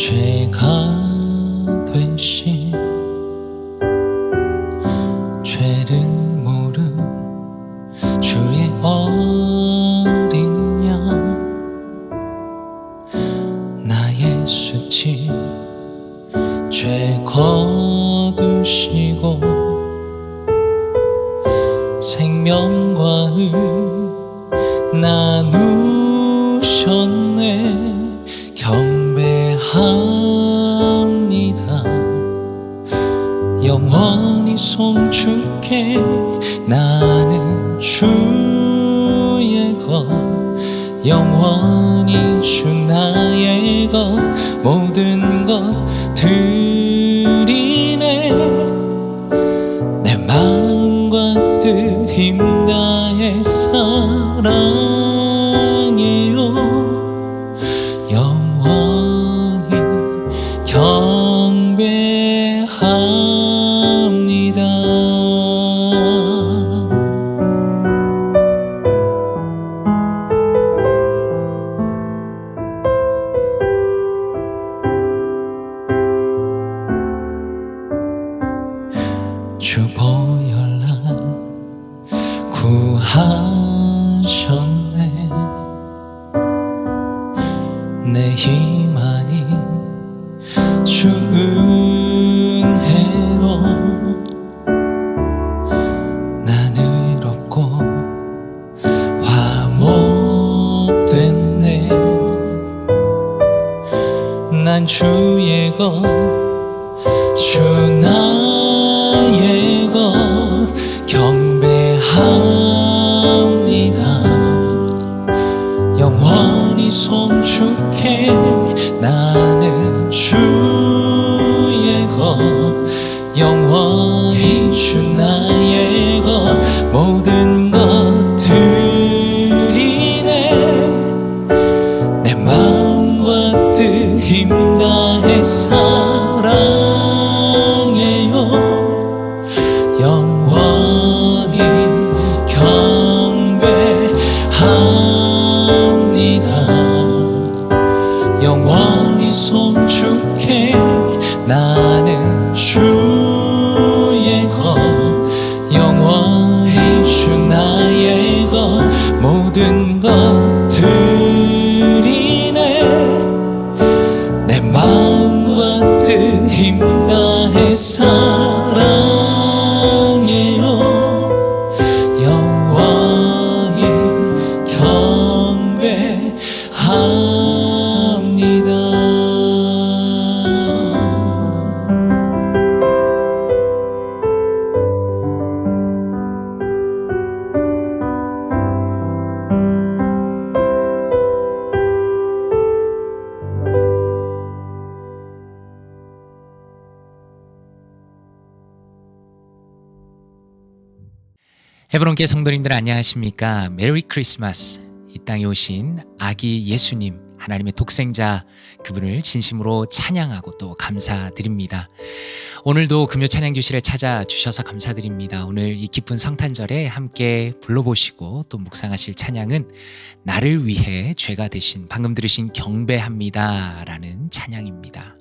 죄가 되신 죄를 모른 주의 어린 양, 나의 수치 죄 거두시고 생명과 의 나누셨네. 경배합니다. 영원히 송축해. 나는 주의 것, 영원히 주 나의 것, 모든 것 드리네. 내 마음과 뜻 힘 다해 사랑해요. 영원히 경배합니다. 주 보혈로 구하셨네. 내 힘 아닌 주 은혜로 난 의롭고 화목됐네. 난 주의 것, 주 나의 것, 경배합니다. 영원히 송축해. 나는 주의 것, 영원히 주 나의 것, 모든 것 드리네. 내 마음과 뜻 힘 다해 사랑해요. 영원히 경배합니다. 영원히 송축해. 나는 주의 것, 영원히 주 나의 것, 모든 것 드리네. 내 마음과 뜻 힘 다해 사랑해요. 영원히 경배합니다. 헤브론교회 성도님들 안녕하십니까? 메리 크리스마스. 이 땅에 오신 아기 예수님, 하나님의 독생자, 그분을 진심으로 찬양하고 또 감사드립니다. 오늘도 금요 찬양교실에 찾아주셔서 감사드립니다. 오늘 이 기쁜 성탄절에 함께 불러보시고 또 묵상하실 찬양은 나를 위해 죄가 되신, 방금 들으신 경배합니다 라는 찬양입니다.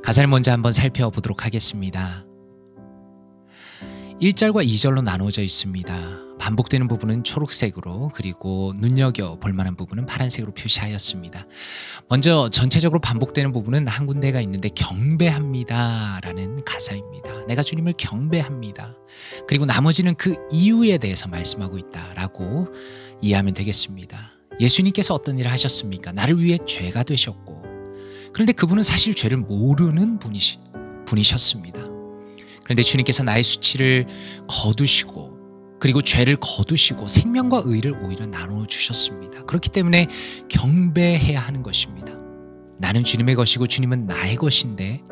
가사를 먼저 한번 살펴보도록 하겠습니다. 1절과 2절로 나누어져 있습니다. 반복되는 부분은 초록색으로, 그리고 눈여겨볼 만한 부분은 파란색으로 표시하였습니다. 먼저 전체적으로 반복되는 부분은 한 군데가 있는데 경배합니다 라는 가사입니다. 내가 주님을 경배합니다. 그리고 나머지는 그 이유에 대해서 말씀하고 있다라고 이해하면 되겠습니다. 예수님께서 어떤 일을 하셨습니까? 나를 위해 죄가 되셨고, 그런데 그분은 사실 죄를 모르는 분이셨습니다. 그런데 주님께서 나의 수치를 거두시고, 그리고 죄를 거두시고 생명과 의를 오히려 나눠주셨습니다. 그렇기 때문에 경배해야 하는 것입니다. 나는 주님의 것이고 주님은 나의 것인데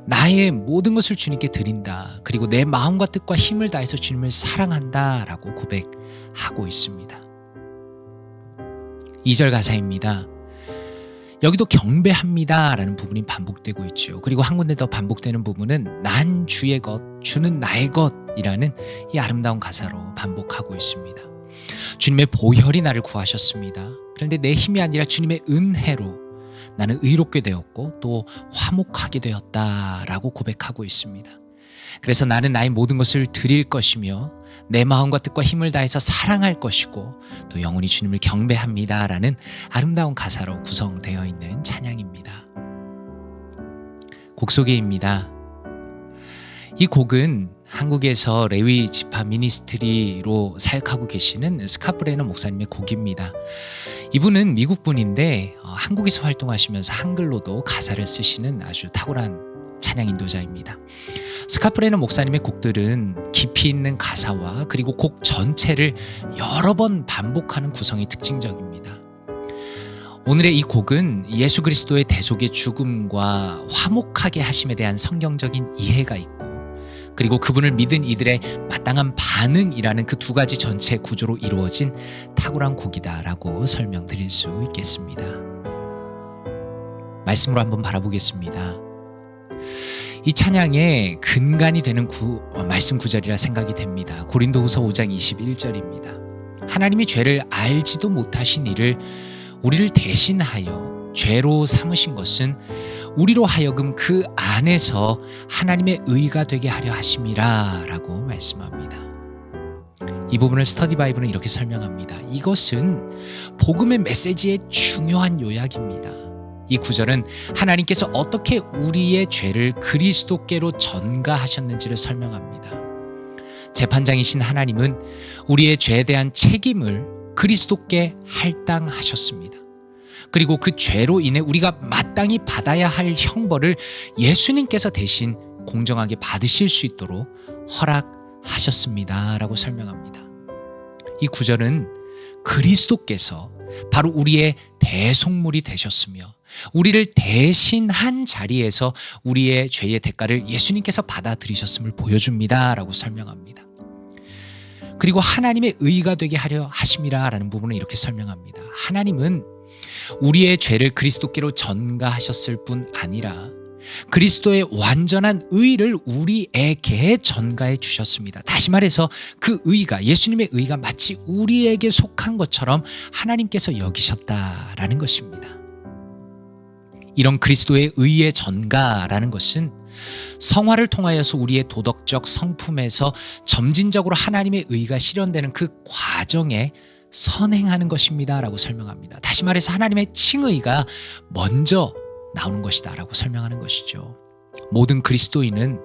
나의 모든 것을 주님께 드린다. 그리고 내 마음과 뜻과 힘을 다해서 주님을 사랑한다 라고 고백하고 있습니다. 2절 가사입니다. 여기도 경배합니다 라는 부분이 반복되고 있죠. 그리고 한 군데 더 반복되는 부분은 난 주의 것, 주는 나의 것이라는 이 아름다운 가사로 반복하고 있습니다. 주님의 보혈이 나를 구하셨습니다. 그런데 내 힘이 아니라 주님의 은혜로, 나는 의롭게 되었고 또 화목하게 되었다라고 고백하고 있습니다. 그래서 나는 나의 모든 것을 드릴 것이며 내 마음과 뜻과 힘을 다해서 사랑할 것이고 또 영원히 주님을 경배합니다라는 아름다운 가사로 구성되어 있는 찬양입니다. 곡 소개입니다. 이 곡은 한국에서 레위 지파 미니스트리로 사역하고 계시는 스카프레너 목사님의 곡입니다. 이분은 미국 분인데 한국에서 활동하시면서 한글로도 가사를 쓰시는 아주 탁월한 찬양 인도자입니다. 스카프레너 목사님의 곡들은 깊이 있는 가사와 그리고 곡 전체를 여러 번 반복하는 구성이 특징적입니다. 오늘의 이 곡은 예수 그리스도의 대속의 죽음과 화목하게 하심에 대한 성경적인 이해가 있고 그리고 그분을 믿은 이들의 마땅한 반응이라는 그 두 가지 전체 구조로 이루어진 탁월한 곡이다라고 설명드릴 수 있겠습니다. 말씀으로 한번 바라보겠습니다. 이 찬양의 근간이 되는 말씀 구절이라 생각이 됩니다. 고린도후서 5장 21절입니다. 하나님이 죄를 알지도 못하신 이를 우리를 대신하여 죄로 삼으신 것은 우리로 하여금 그 안에서 하나님의 의가 되게 하려 하심이라 라고 말씀합니다. 이 부분을 스터디 바이블은 이렇게 설명합니다. 이것은 복음의 메시지의 중요한 요약입니다. 이 구절은 하나님께서 어떻게 우리의 죄를 그리스도께로 전가하셨는지를 설명합니다. 재판장이신 하나님은 우리의 죄에 대한 책임을 그리스도께 할당하셨습니다. 그리고 그 죄로 인해 우리가 마땅히 받아야 할 형벌을 예수님께서 대신 공정하게 받으실 수 있도록 허락하셨습니다 라고 설명합니다. 이 구절은 그리스도께서 바로 우리의 대속물이 되셨으며 우리를 대신한 자리에서 우리의 죄의 대가를 예수님께서 받아들이셨음을 보여줍니다 라고 설명합니다. 그리고 하나님의 의가 되게 하려 하심이라 라는 부분을 이렇게 설명합니다. 하나님은 우리의 죄를 그리스도께로 전가하셨을 뿐 아니라 그리스도의 완전한 의를 우리에게 전가해 주셨습니다. 다시 말해서 그 의가, 예수님의 의가 마치 우리에게 속한 것처럼 하나님께서 여기셨다라는 것입니다. 이런 그리스도의 의의 전가라는 것은 성화를 통하여서 우리의 도덕적 성품에서 점진적으로 하나님의 의가 실현되는 그 과정에 선행하는 것입니다 라고 설명합니다. 다시 말해서 하나님의 칭의가 먼저 나오는 것이다 라고 설명하는 것이죠. 모든 그리스도인은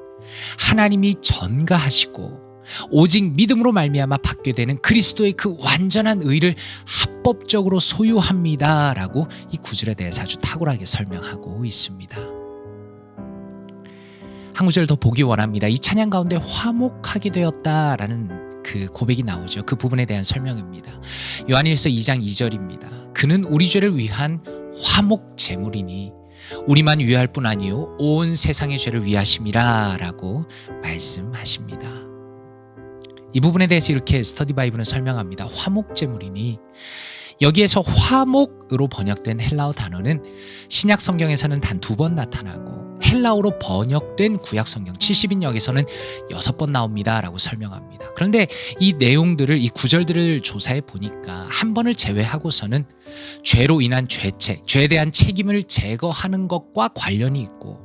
하나님이 전가하시고 오직 믿음으로 말미암아 받게 되는 그리스도의 그 완전한 의를 합법적으로 소유합니다 라고 이 구절에 대해서 아주 탁월하게 설명하고 있습니다. 한 구절 더 보기 원합니다. 이 찬양 가운데 화목하게 되었다라는 그 고백이 나오죠. 그 부분에 대한 설명입니다. 요한일서 2장 2절입니다. 그는 우리 죄를 위한 화목 제물이니 우리만 위할 뿐 아니요 온 세상의 죄를 위하심이라 라고 말씀하십니다. 이 부분에 대해서 이렇게 스터디 바이블은 설명합니다. 화목 제물이니 여기에서 화목으로 번역된 헬라어 단어는 신약 성경에서는 단 2번 나타나고 헬라어로 번역된 구약 성경 70인역에서는 6번 나옵니다 라고 설명합니다. 그런데 이 내용들을, 이 구절들을 조사해 보니까 한 번을 제외하고서는 죄로 인한 죄책, 죄에 대한 책임을 제거하는 것과 관련이 있고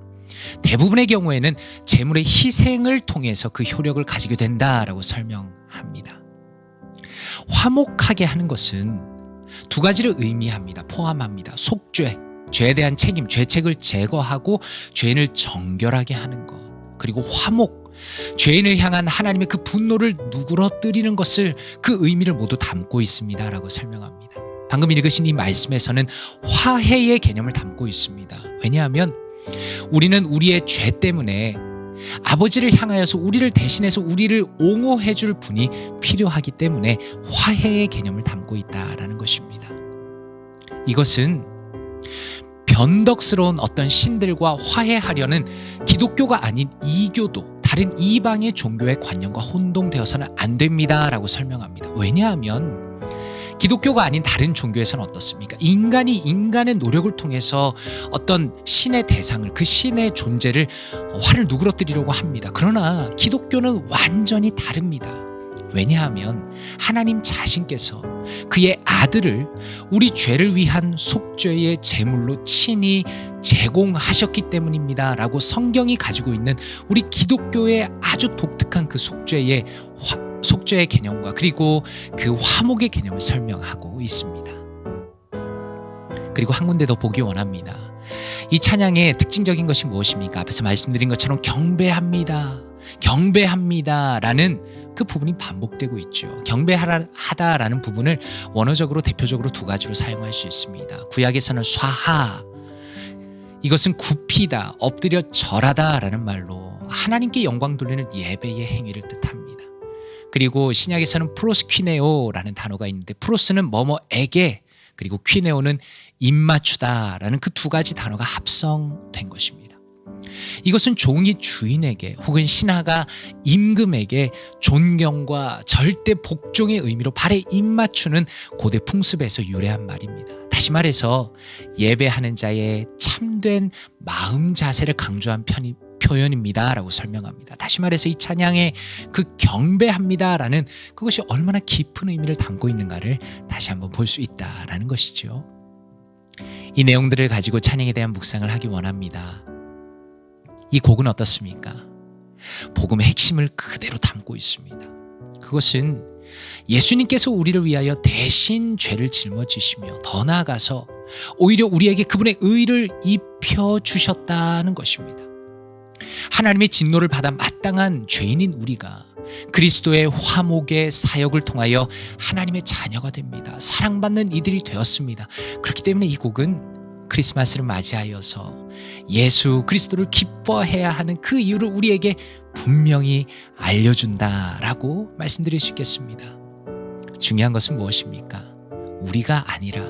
대부분의 경우에는 제물의 희생을 통해서 그 효력을 가지게 된다라고 설명합니다. 화목하게 하는 것은 두 가지를 의미합니다. 포함합니다. 속죄, 죄에 대한 책임, 죄책을 제거하고 죄인을 정결하게 하는 것. 그리고 화목, 죄인을 향한 하나님의 그 분노를 누그러뜨리는 것을, 그 의미를 모두 담고 있습니다 라고 설명합니다. 방금 읽으신 이 말씀에서는 화해의 개념을 담고 있습니다. 왜냐하면 우리는 우리의 죄 때문에 아버지를 향하여서 우리를 대신해서 우리를 옹호해 줄 분이 필요하기 때문에 화해의 개념을 담고 있다라는 것입니다. 이것은 변덕스러운 어떤 신들과 화해하려는 기독교가 아닌 이교도, 다른 이방의 종교의 관념과 혼동되어서는 안 됩니다 라고 설명합니다. 왜냐하면 기독교가 아닌 다른 종교에서는 어떻습니까? 인간이 인간의 노력을 통해서 어떤 신의 대상을, 그 신의 존재를 화를 누그러뜨리려고 합니다. 그러나 기독교는 완전히 다릅니다. 왜냐하면 하나님 자신께서 그의 아들을 우리 죄를 위한 속죄의 제물로 친히 제공하셨기 때문입니다 라고 성경이 가지고 있는 우리 기독교의 아주 독특한 그 속죄의 개념과 그리고 그 화목의 개념을 설명하고 있습니다. 그리고 한 군데 더 보기 원합니다. 이 찬양의 특징적인 것이 무엇입니까? 앞에서 말씀드린 것처럼 경배합니다 라는 그 부분이 반복되고 있죠. 경배하다라는 부분을 원어적으로 대표적으로 두 가지로 사용할 수 있습니다. 구약에서는 쏴하, 이것은 굽히다, 엎드려 절하다라는 말로 하나님께 영광 돌리는 예배의 행위를 뜻합니다. 그리고 신약에서는 프로스퀴네오라는 단어가 있는데, 프로스는 뭐뭐에게, 그리고 퀴네오는 입맞추다라는 그 두 가지 단어가 합성된 것입니다. 이것은 종이 주인에게 혹은 신하가 임금에게 존경과 절대 복종의 의미로 발에 입맞추는 고대 풍습에서 유래한 말입니다. 다시 말해서 예배하는 자의 참된 마음 자세를 강조한 표현입니다 라고 설명합니다. 다시 말해서 이 찬양의 그 경배합니다 라는 그것이 얼마나 깊은 의미를 담고 있는가를 다시 한번 볼 수 있다라는 것이죠. 이 내용들을 가지고 찬양에 대한 묵상을 하기 원합니다. 이 곡은 어떻습니까? 복음의 핵심을 그대로 담고 있습니다. 그것은 예수님께서 우리를 위하여 대신 죄를 짊어지시며 더 나아가서 오히려 우리에게 그분의 의를 입혀주셨다는 것입니다. 하나님의 진노를 받아 마땅한 죄인인 우리가 그리스도의 화목의 사역을 통하여 하나님의 자녀가 됩니다. 사랑받는 이들이 되었습니다. 그렇기 때문에 이 곡은 크리스마스를 맞이하여서 예수 그리스도를 기뻐해야 하는 그 이유를 우리에게 분명히 알려준다라고 말씀드릴 수 있겠습니다. 중요한 것은 무엇입니까? 우리가 아니라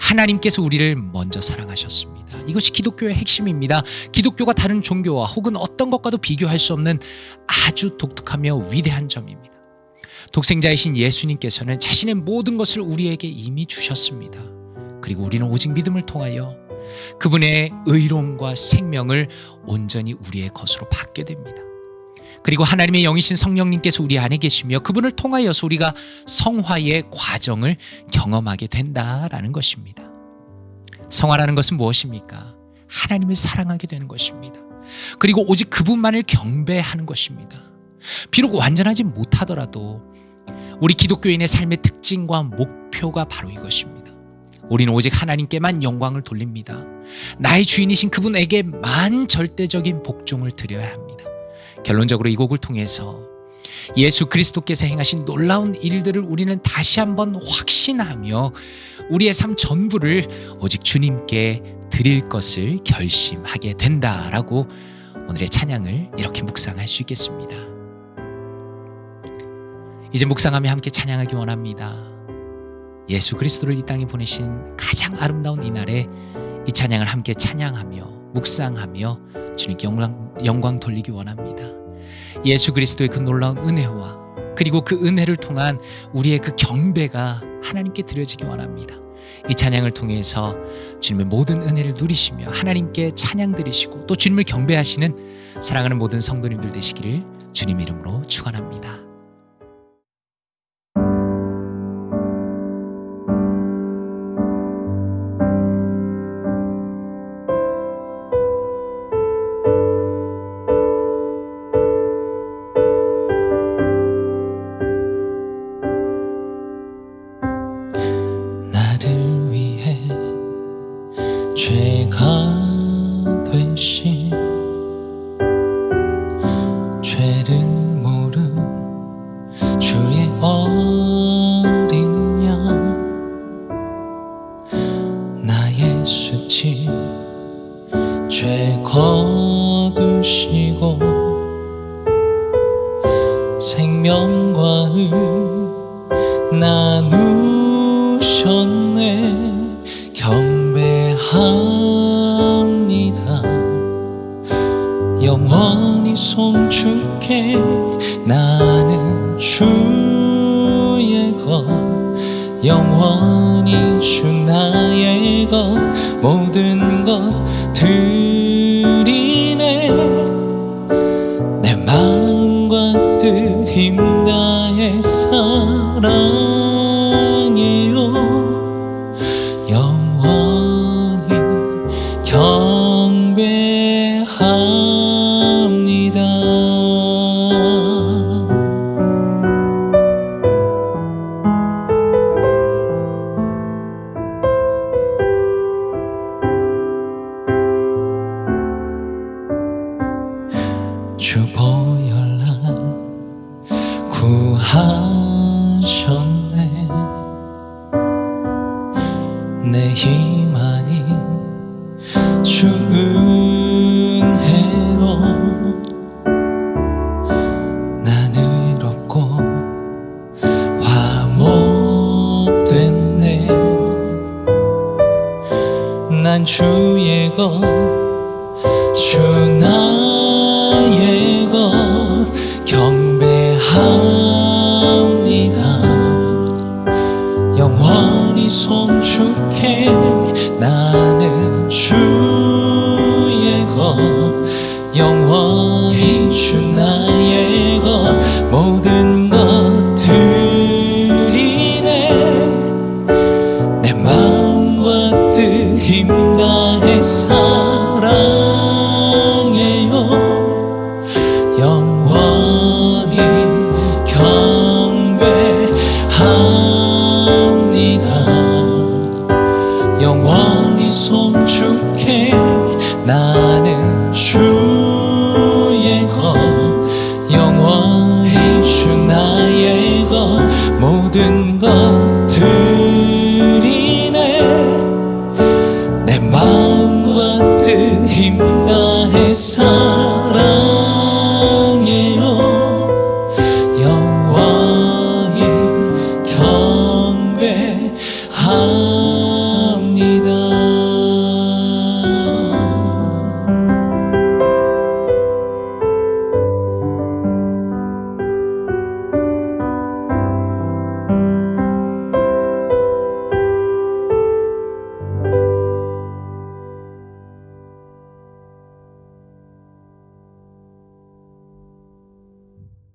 하나님께서 우리를 먼저 사랑하셨습니다. 이것이 기독교의 핵심입니다. 기독교가 다른 종교와 혹은 어떤 것과도 비교할 수 없는 아주 독특하며 위대한 점입니다. 독생자이신 예수님께서는 자신의 모든 것을 우리에게 이미 주셨습니다. 그리고 우리는 오직 믿음을 통하여 그분의 의로움과 생명을 온전히 우리의 것으로 받게 됩니다. 그리고 하나님의 영이신 성령님께서 우리 안에 계시며 그분을 통하여서 우리가 성화의 과정을 경험하게 된다라는 것입니다. 성화라는 것은 무엇입니까? 하나님을 사랑하게 되는 것입니다. 그리고 오직 그분만을 경배하는 것입니다. 비록 완전하지 못하더라도 우리 기독교인의 삶의 특징과 목표가 바로 이것입니다. 우리는 오직 하나님께만 영광을 돌립니다. 나의 주인이신 그분에게만 절대적인 복종을 드려야 합니다. 결론적으로 이 곡을 통해서 예수 그리스도께서 행하신 놀라운 일들을 우리는 다시 한번 확신하며 우리의 삶 전부를 오직 주님께 드릴 것을 결심하게 된다라고 오늘의 찬양을 이렇게 묵상할 수 있겠습니다. 이제 묵상하며 함께 찬양하기 원합니다. 예수 그리스도를 이 땅에 보내신 가장 아름다운 이 날에 이 찬양을 함께 찬양하며 묵상하며 주님께 영광 돌리기 원합니다. 예수 그리스도의 그 놀라운 은혜와 그리고 그 은혜를 통한 우리의 그 경배가 하나님께 드려지기 원합니다. 이 찬양을 통해서 주님의 모든 은혜를 누리시며 하나님께 찬양 드리시고 또 주님을 경배하시는 사랑하는 모든 성도님들 되시기를 주님 이름으로 축원합니다. 죄가 되신 죄를 모른 주의 어린 양 나의 수치 죄 거두시고 생명과 의 나누셨네 경배합니다. 영원히 송축해 나는 주의 것 영원히 주 나의 것 모든 것 드리네 내 마음과 뜻 힘 다해서 사랑해요. 영원히 경배합니다. 주 보혈날 구하셨네. 내 힘 아닌 주 은혜로 난 의롭고 화목됐네. 난 주의 것, 주 나의 것 경배합니다. 영원히 손축해 나는 주의 것, 영원히 주 나의 것 모든 것 드리네. 내 마음과 뜻 힘 다해 사랑해요. 영원히 경배합니다.